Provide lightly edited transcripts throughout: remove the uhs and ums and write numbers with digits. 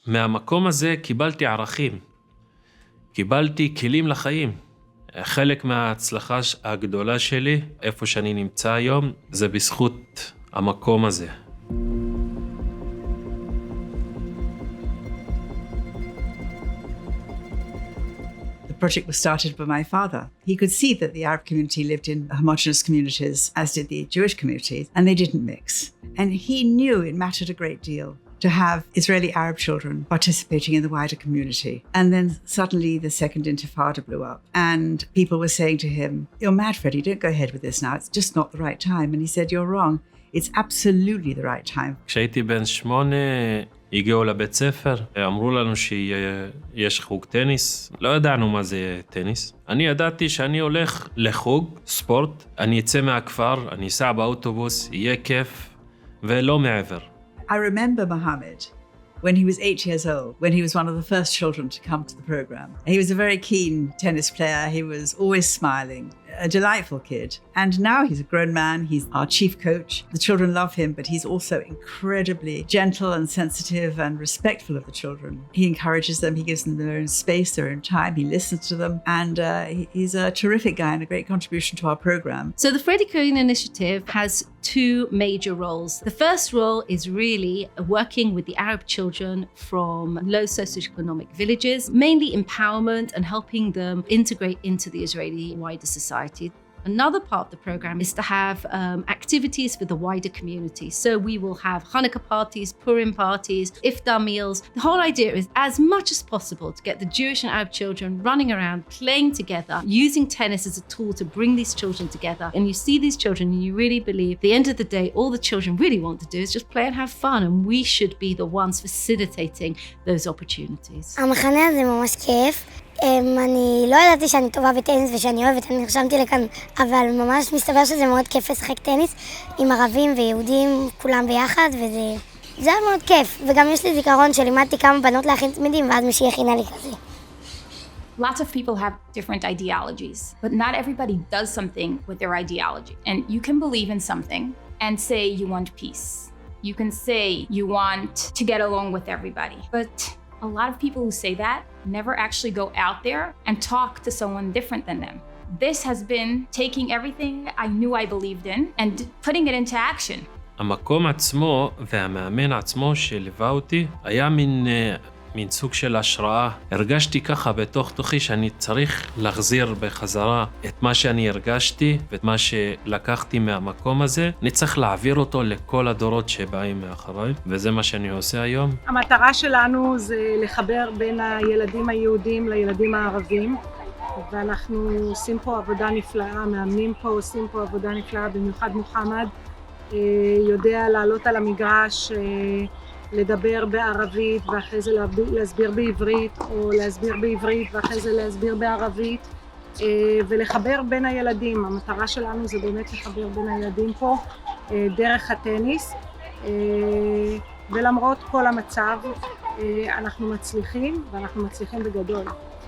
מהמקום הזה קיבלתי ערכים, קיבלתי כלים לחיים. חלק מההצלחה הגדולה שלי, איפה שאני נמצא היום, זה בזכות המקום הזה. The project was started by my father. He could see that the Arab community lived in homogenous communities, as did the Jewish communities, and they didn't mix. And he knew it mattered a great deal to have Israeli Arab children participating in the wider community. And then suddenly the second intifada blew up. And people were saying to him, "You're mad, Freddie, don't go ahead with this now. It's just not the right time." And he said, "You're wrong. It's absolutely the right time." כשהייתי בן 8, הגיעו לבית ספר, אמרו לנו שיש חוג טניס. לא ידענו מה זה טניס. אני ידעתי שאני הולך לחוג ספורט, אני אצא מהכפר, אני אסע באוטובוס, יהיה כיף, ולא מעבר. I remember Mohammed when he was 8 years old, when he was one of the first children to come to the program. He was a very keen tennis player. He was always smiling, a delightful kid. And now he's a grown man. He's our chief coach. The children love him, but he's also incredibly gentle and sensitive and respectful of the children. He encourages them. He gives them their own space, their own time. He listens to them. And he's a terrific guy and a great contribution to our program. So the Freddie Krivine initiative has two major roles. The first role is really working with the Arab children from low socioeconomic villages, mainly empowerment and helping them integrate into the Israeli wider society. Another part of the program is to have activities for the wider community. So we will have Hanukkah parties, Purim parties, iftar meals. The whole idea is as much as possible to get the Jewish and Arab children running around, playing together, using tennis as a tool to bring these children together. And you see these children and you really believe at the end of the day, all the children really want to do is just play and have fun. And we should be the ones facilitating those opportunities. המחנה הזה ממש כיף. אני לא ידעתי שאני טובה בטניס ושאני אוהבת, אני נרשמתי לכאן, אבל ממש מסתבר שזה מאוד כיף לשחק טניס עם ערבים ויהודים, כולם ביחד, וזה היה מאוד כיף. וגם יש לי זיכרון שלימדתי כמה בנות להכין צמידים, ואז מישהי הכינה לי כזה. Lots of people have different ideologies, but not everybody does something with their ideology. And you can believe in something and say you want peace. You can say you want to get along with everybody, but a lot of people who say that never actually go out there and talk to someone different than them. This has been taking everything I knew I believed in and putting it into action. המקום עצמו והמאמן עצמו שליווה אותי היה מין סוג של השראה. הרגשתי ככה בתוך תוכי שאני צריך להחזיר בחזרה את מה שאני הרגשתי ואת מה שלקחתי מהמקום הזה. אני צריך להעביר אותו לכל הדורות שבאים מאחריי, וזה מה שאני עושה היום. המטרה שלנו זה לחבר בין הילדים היהודים לילדים הערבים, ואנחנו עושים פה עבודה נפלאה, מאמנים פה עושים פה עבודה נפלאה, במיוחד מוחמד יודע לעלות על המגרש, לדבר בערבית ואחרי זה להסביר בעברית, או להסביר בעברית ואחרי זה להסביר בערבית, ולחבר בין הילדים. המטרה שלנו זה באמת לחבר בין הילדים פה דרך הטניס, ולמרות כל המצב אנחנו מצליחים, ואנחנו מצליחים בגדול.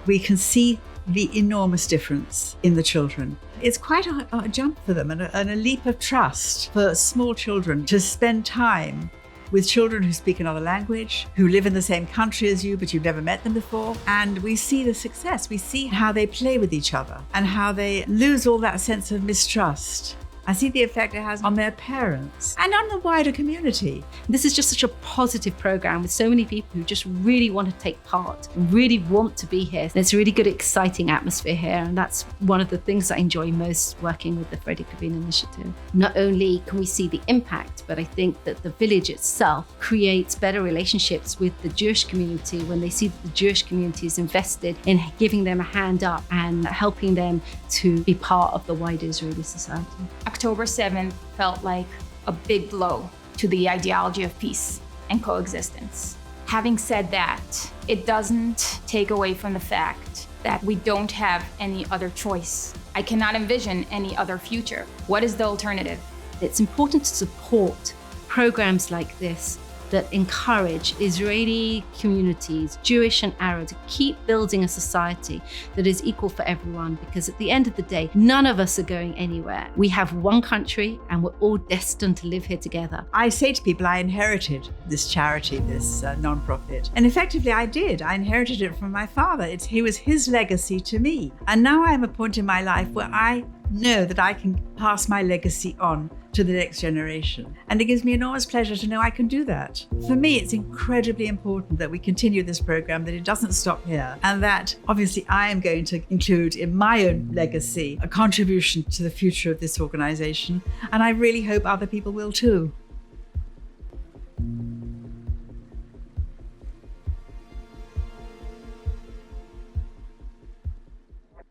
We can see the enormous difference in the children. It's quite a jump for them and a leap of trust for small children to spend time with children who speak another language, who live in the same country as you, but you've never met them before. And we see the success. We see how they play with each other and how they lose all that sense of mistrust. I see the effect it has on their parents and on the wider community. This is just such a positive program with so many people who just really want to take part, really want to be here. And it's a really good, exciting atmosphere here. And that's one of the things I enjoy most working with the Freddie Krivine initiative. Not only can we see the impact, but I think that the village itself creates better relationships with the Jewish community when they see that the Jewish community is invested in giving them a hand up and helping them to be part of the wider Israeli society. October 7th felt like a big blow to the ideology of peace and coexistence. Having said that, it doesn't take away from the fact that we don't have any other choice. I cannot envision any other future. What is the alternative? It's important to support programs like this that encourage Israeli communities, Jewish and Arab, to keep building a society that is equal for everyone, because at the end of the day, none of us are going anywhere. We have one country and we're all destined to live here together. I say to people, I inherited this charity, this non-profit. And effectively I did. I inherited it from my father. He was his legacy to me. And now I'm at a point in my life where I know that I can pass my legacy on to the next generation. And it gives me enormous pleasure to know I can do that. For me, it's incredibly important that we continue this program, that it doesn't stop here, and that obviously I am going to include in my own legacy a contribution to the future of this organization. And I really hope other people will too.